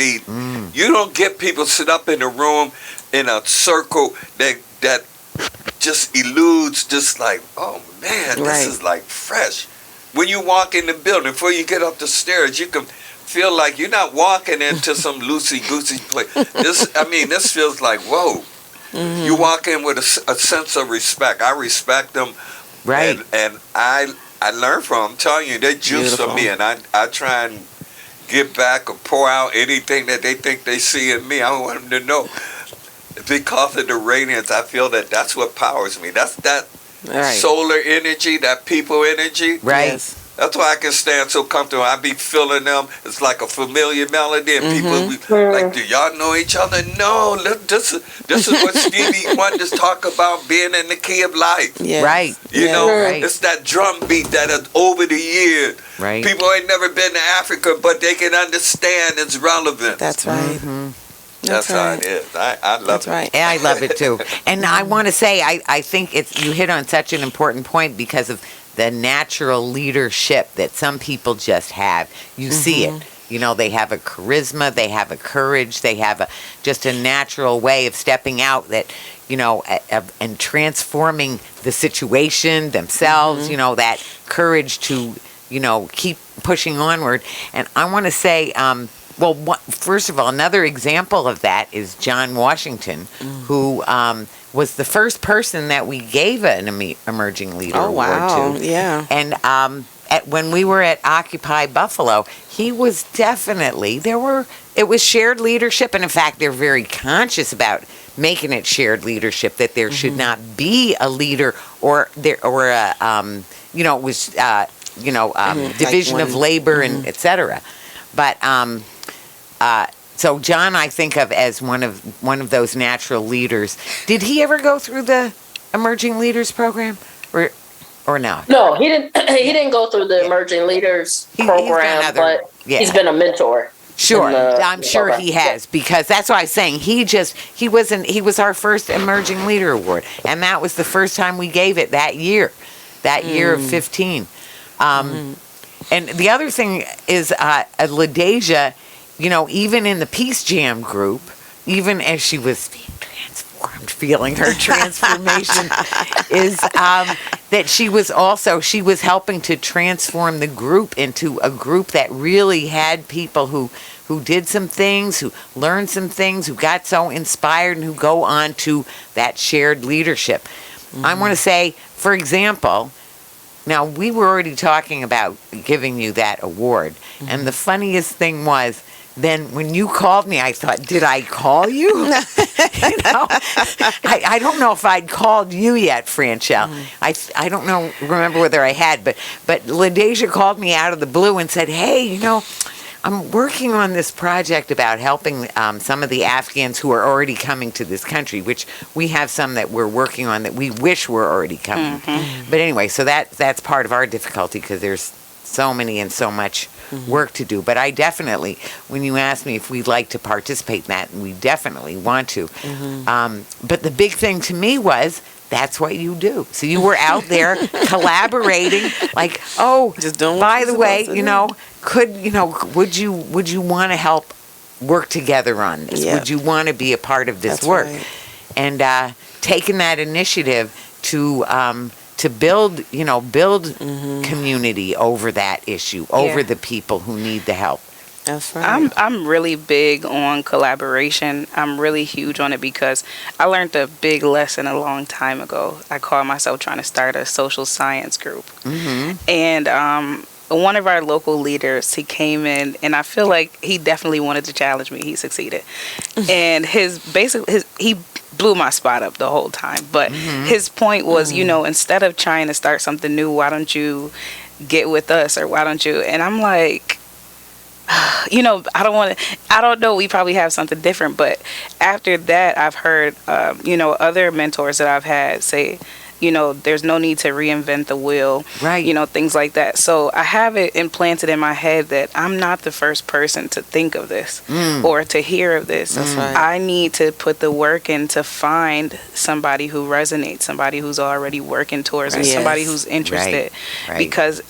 You don't get people sit up in a room in a circle that just eludes, just like, oh man, this is like fresh. When you walk in the building, before you get up the stairs, you can feel like you're not walking into some loosey-goosey place. This feels like, whoa. You walk in with a sense of respect. I respect them.
Right.
And I learn from them. I'm telling you, they juice for me, and I try and give back or pour out anything that they think they see in me. I want them to know. Because of the radiance, I feel that's what powers me. That's that solar energy, that people energy.
Right.
Yes.
That's why I can stand so comfortable. I be feeling them. It's like a familiar melody, and people be like, "Do y'all know each other?" No. This is what Stevie Wonder's talk about, being in the key of life.
Yes.
Right.
You know,
Right.
it's that drum beat that is over the years.
Right.
People ain't never been to Africa, but they can understand its relevance.
That's right.
That's how it is. I love
That's
it.
right.
And I love it too. And I want to say, I think you hit on such an important point because of the natural leadership that some people just have. You see it. They have a charisma, they have a courage, they have just a natural way of stepping out that, and transforming the situation themselves, that courage to, keep pushing onward. And I want to say, first of all, another example of that is John Washington, who was the first person that we gave an Emerging Leader Award to.
Yeah.
And when we were at Occupy Buffalo, he was definitely, it was shared leadership. And in fact, they're very conscious about making it shared leadership, that there should not be a leader it was, division of labor and et cetera. But So John, I think of as one of those natural leaders. Did he ever go through the Emerging Leaders program, or no?
No, he didn't. He didn't go through the Emerging Leaders program, but he's been a mentor.
Sure, I'm sure he has, because that's what I was saying. He was our first Emerging Leader Award, and that was the first time we gave it that year of 15. And the other thing is, Ladaisha, even in the PeaceJam group, even as she was being transformed, feeling her transformation, is that she was helping to transform the group into a group that really had people who did some things, who learned some things, who got so inspired, and who go on to that shared leadership. I want to say, for example, now we were already talking about giving you that award, and the funniest thing was, then when you called me, I thought, did I call you? I don't know if I'd called you yet, Franchelle. I don't remember whether I had, but Ladaisha called me out of the blue and said, hey, I'm working on this project about helping some of the Afghans who are already coming to this country, which we have some that we're working on that we wish were already coming. But anyway, so that's part of our difficulty, because there's so many and so much work to do. But I definitely, when you asked me if we'd like to participate in that, we definitely want to. But the big thing to me was, that's what you do. So you were out there collaborating, like,
just doing
by the way, would you want to help work together on this?
Yep.
Would you want to be a part of this work?
Right.
And taking that initiative to build community over that issue, over the people who need the help.
That's right.
I'm really big on collaboration. I'm really huge on it, because I learned a big lesson a long time ago. I called myself trying to start a social science group. And one of our local leaders, he came in, and I feel like he definitely wanted to challenge me. He succeeded. And he blew my spot up the whole time. But his point was, instead of trying to start something new, why don't you get with us, or why don't you? And I'm like, I don't know, we probably have something different. But after that, I've heard, other mentors that I've had say, there's no need to reinvent the wheel,
right?
Things like that. So I have it implanted in my head that I'm not the first person to think of this or to hear of this.
That's right.
I need to put the work in to find somebody who resonates, somebody who's already working towards it, somebody who's interested.
Right.
Because,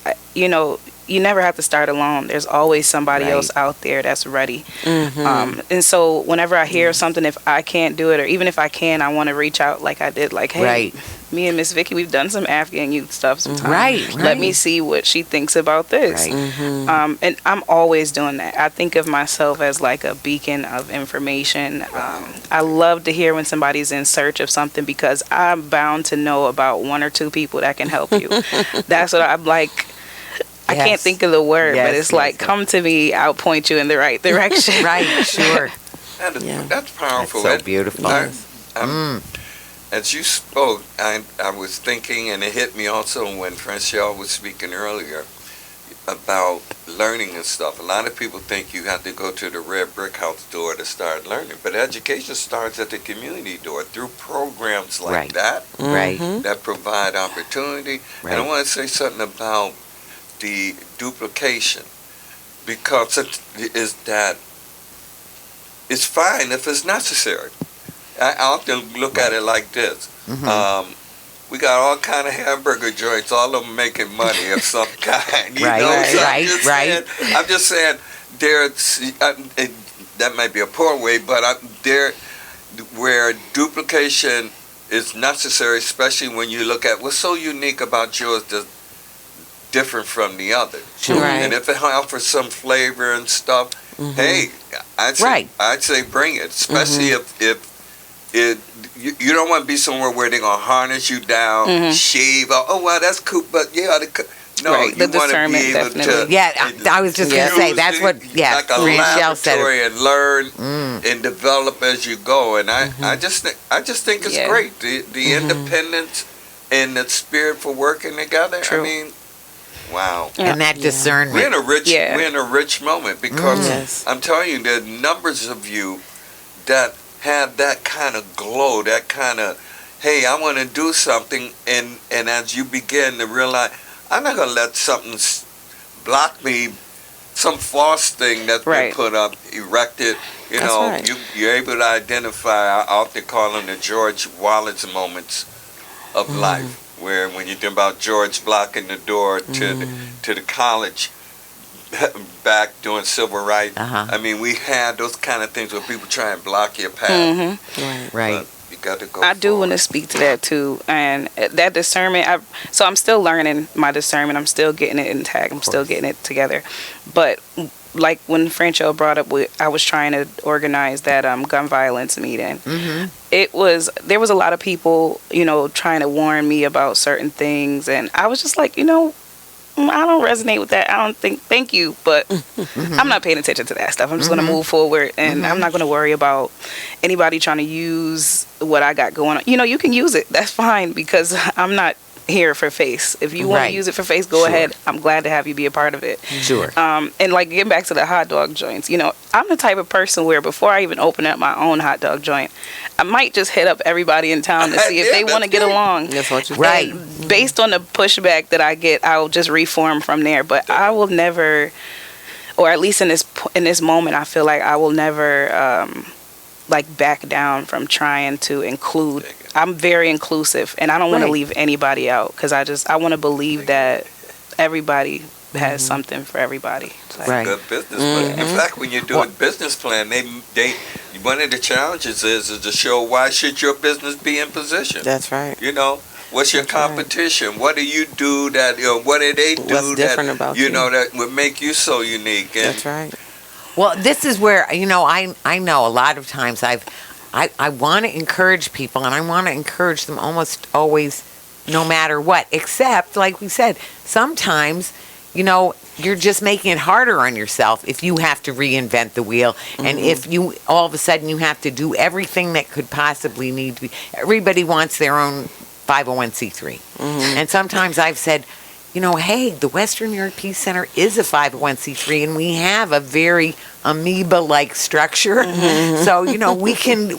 you never have to start alone. There's always somebody else out there that's ready. And so whenever I hear something, if I can't do it, or even if I can, I want to reach out like I did. Like, hey, me and Miss Vicki, we've done some Afghan youth stuff sometimes.
Right.
Let me see what she thinks about this. And I'm always doing that. I think of myself as like a beacon of information. I love to hear when somebody's in search of something, because I'm bound to know about one or two people that can help you. That's what I'm like. I can't think of the word, but it's come to me, I'll point you in the right direction.
Right, sure.
That's powerful.
That's so beautiful.
As you spoke, I was thinking, and it hit me also when Franchelle was speaking earlier about learning and stuff. A lot of people think you have to go to the red brick house door to start learning, but education starts at the community door through programs like that that provide opportunity. And I want to say something about the duplication, because it's fine if it's necessary. I often look at it like this. We got all kind of hamburger joints, all of them making money of some kind. I'm just saying there's that might be a poor way, but where duplication is necessary, especially when you look at what's so unique about yours that's different from the other. And if it offers some flavor and stuff, hey, I'd say bring it, especially if you don't want to be somewhere where they're gonna harness you down, shave. Oh wow, that's cool, but you want to be able to.
I was just gonna say that's what.
Like a laboratory and learn and develop as you go. And I just think it's great, the independence and the spirit for working together.
True.
I mean, Wow.
And that discernment.
We're in a rich moment because I'm telling you, there are numbers of you that have that kind of glow, that kind of, hey, I want to do something, and as you begin to realize, I'm not going to let something block me, some false thing that's been put up, erected. You know, you're able to identify, I often call them the George Wallace moments of life, where when you think about George blocking the door to the college back during civil rights, I mean, we had those kind of things where people try and block your path.
Right.
You got to go
I do want to speak to that too, and that discernment. So I'm still learning my discernment. I'm still getting it intact. I'm still getting it together. But like when Franchelle brought up, I was trying to organize that gun violence meeting. There was a lot of people, trying to warn me about certain things, and I was just like, I don't resonate with that. I don't think, thank you, but I'm not paying attention to that stuff. I'm just going to move forward, and I'm not going to worry about anybody trying to use what I got going on. You can use it. That's fine, because I'm not here for face. If you want to use it for face, go ahead. I'm glad to have you be a part of it.
Sure.
And like getting back to the hot dog joints, I'm the type of person where before I even open up my own hot dog joint, I might just hit up everybody in town to see if they want to get along.
That's what you
right.
And based on the pushback that I get, I'll just reform from there. But I will never, or at least in this moment, I feel like I will never back down from trying to include. I'm very inclusive, and I don't want to leave anybody out, because I want to believe that everybody has something for everybody.
That's good business plan. In fact, when you do a business plan, they one of the challenges is to show why should your business be in position.
That's right.
What's your competition? Right. What do you do that? What do they do?
What's different about you?
That would make you so unique. And
that's right.
Well, this is where I know a lot of times I want to encourage people, and I want to encourage them almost always, no matter what. Except, like we said, sometimes you're just making it harder on yourself if you have to reinvent the wheel, and if you all of a sudden you have to do everything that could possibly need to be. Everybody wants their own 501c3, and sometimes I've said, hey, the Western New York Peace Center is a 501c3, and we have a very amoeba-like structure. So we could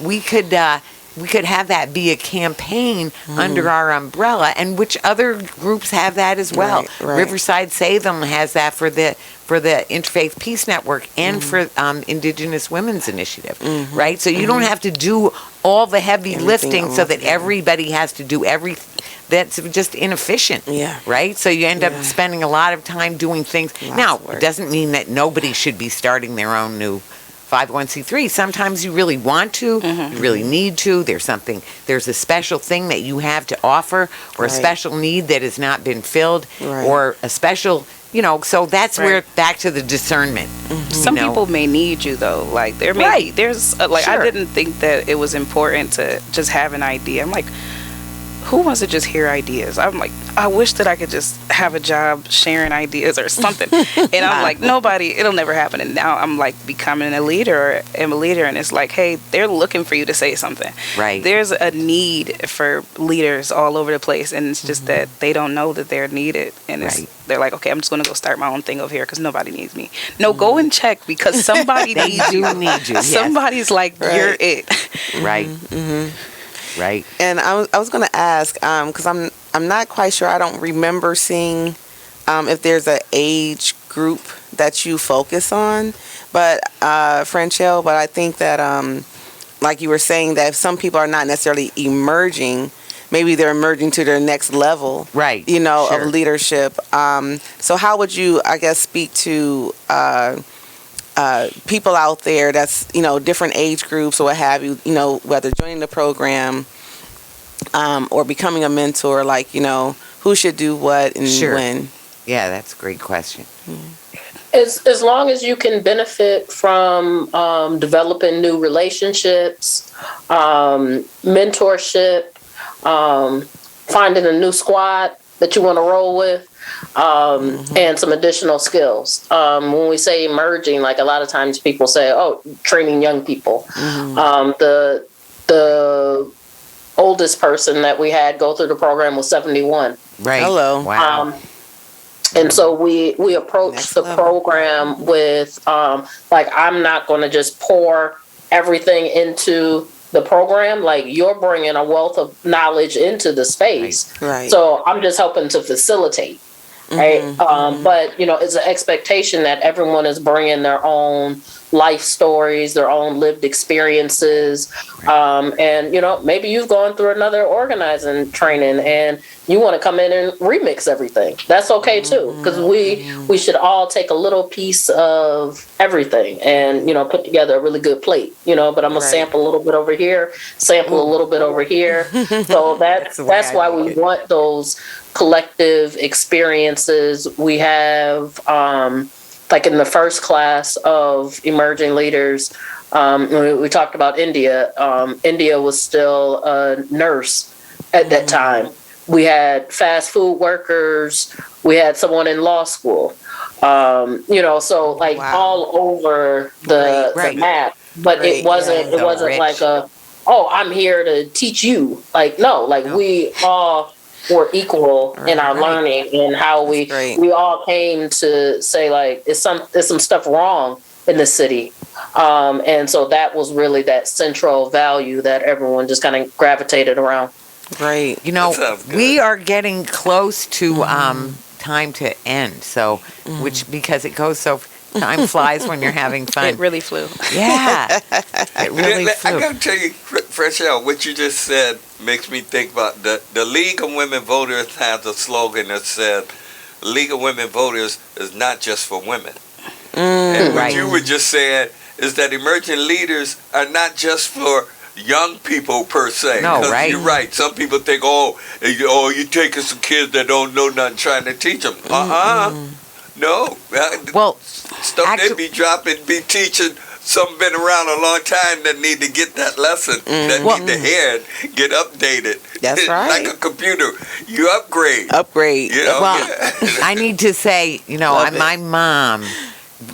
have that be a campaign under our umbrella, and which other groups have that as well.
Right.
Riverside Save Them has that for the Interfaith Peace Network and for Indigenous Women's Initiative, right? So you don't have to do all the heavy lifting so that everybody has to do everything. That's just inefficient, right? So you end up spending a lot of time doing things. Now, it doesn't mean that nobody should be starting their own new 501c3. Sometimes you really want to, you really need to. There's a special thing that you have to offer, or a special need that has not been filled, or a special, so that's where, back to the discernment.
Some people may need you, though. Like, there's I didn't think that it was important to just have an idea. I'm like, who wants to just hear ideas? I'm like, I wish that I could just have a job sharing ideas or something. And I'm like, it'll never happen. And now I'm like becoming a leader, and it's like, hey, they're looking for you to say something.
Right.
There's a need for leaders all over the place, and it's just that they don't know that they're needed. And they're like, okay, I'm just going to go start my own thing over here because nobody needs me. No, go and check, because somebody needs you.
Need you.
Somebody's like, you're it.
Right. Right.
And I was going to ask, because I'm not quite sure. I don't remember seeing if there's an age group that you focus on, but Franchelle. But I think that, like you were saying, that if some people are not necessarily emerging, maybe they're emerging to their next level,
right?
Of leadership. So how would you, I guess, speak to people out there that's, different age groups or what have you, whether joining the program or becoming a mentor, like, who should do what and when?
Yeah, that's a great question.
As long as you can benefit from developing new relationships, mentorship, finding a new squad that you want to roll with, and some additional skills. When we say emerging, like a lot of times people say, oh, training young people. The oldest person that we had go through the program was 71.
Right.
Hello.
Wow.
And so we approached the program with like, I'm not going to just pour everything into the program. Like, you're bringing a wealth of knowledge into the space.
Right.
So I'm just helping to facilitate. Right. But, it's an expectation that everyone is bringing their own life stories, their own lived experiences. And, maybe you've gone through another organizing training and you want to come in and remix everything. That's okay too, because we should all take a little piece of everything and, put together a really good plate, but I'm going to sample a little bit over here, sample a little bit over here. So that's why we want those collective experiences. We have, like in the first class of emerging leaders, we talked about India. India was still a nurse at that time. We had fast food workers. We had someone in law school. So like all over the map. But it wasn't like I'm here to teach you. Like, no, like we all were equal in our learning and how we all came to say, like, there's some stuff wrong in the city. And so that was really that central value that everyone just kind of gravitated around.
Right.
We are getting close to time to end. So, because it goes so, time flies when you're having fun.
It really flew.
Yeah. It really flew.
I got to tell you, Franchelle, what you just said makes me think about the League of Women Voters has a slogan that said, League of Women Voters is not just for women. And what you were just saying is that emerging leaders are not just for young people per se.
No, right.
You're right. Some people think, you taking some kids that don't know nothing trying to teach them. No.
Well,
stuff they be dropping, be teaching. Some been around a long time that need to get that lesson, that need to hear it, get updated.
That's right.
Like a computer, you upgrade.
Well, I need to say, my mom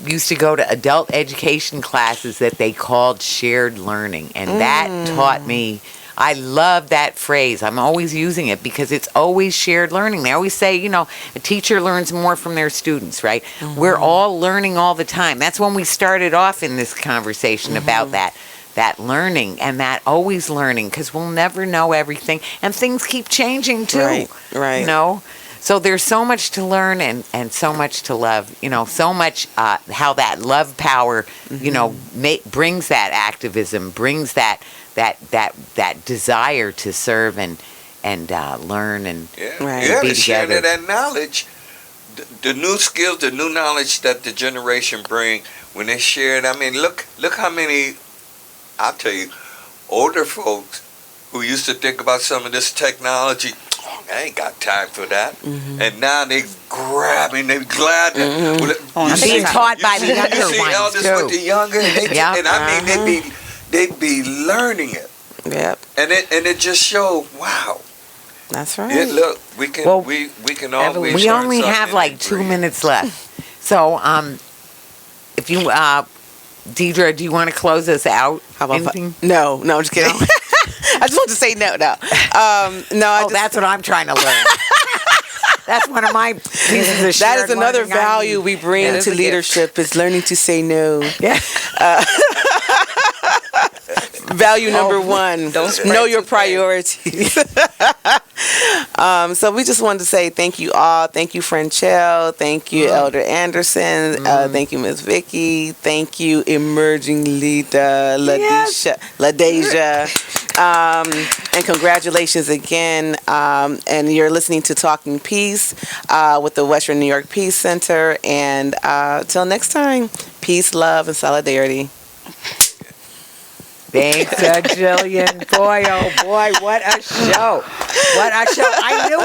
used to go to adult education classes that they called shared learning, and that taught me. I love that phrase. I'm always using it because it's always shared learning. They always say, a teacher learns more from their students, right? We're all learning all the time. That's when we started off in this conversation about that learning and that always learning, because we'll never know everything, and things keep changing too.
Right.
So there's so much to learn and so much to love, so much how that love power, brings that activism, brings that desire to serve and learn and be together.
That knowledge, the new skills, the new knowledge that the generation bring when they share it. I mean, look how many, I'll tell you, older folks who used to think about some of this technology, I ain't got time for that. And now they grabbing, they glad that
being taught by the younger ones. You see elders with the younger, and I mean they'd be learning it.
Yep.
And it just showed, wow.
That's right.
Yeah, look, we can always.
We only have like 2 minutes left. So if you Deidra, do you want to close us out?
How about anything? No, I'm just kidding. I just want to say no. That's
what I'm trying to learn. That's one of my pieces of
that is another value we bring to leadership is learning to say no.
Yeah.
Value number one, know your priorities. So we just wanted to say thank you all. Thank you, Franchelle. Thank you, Elder Anderson. Thank you, Miss Vicki. Thank you, emerging leader Ladaisha. And congratulations again. And you're listening to Talking Peace with the Western New York Peace Center. And till next time, peace, love, and solidarity.
Thanks, Jillian. Boy, oh boy, what a show. What a show. I knew it.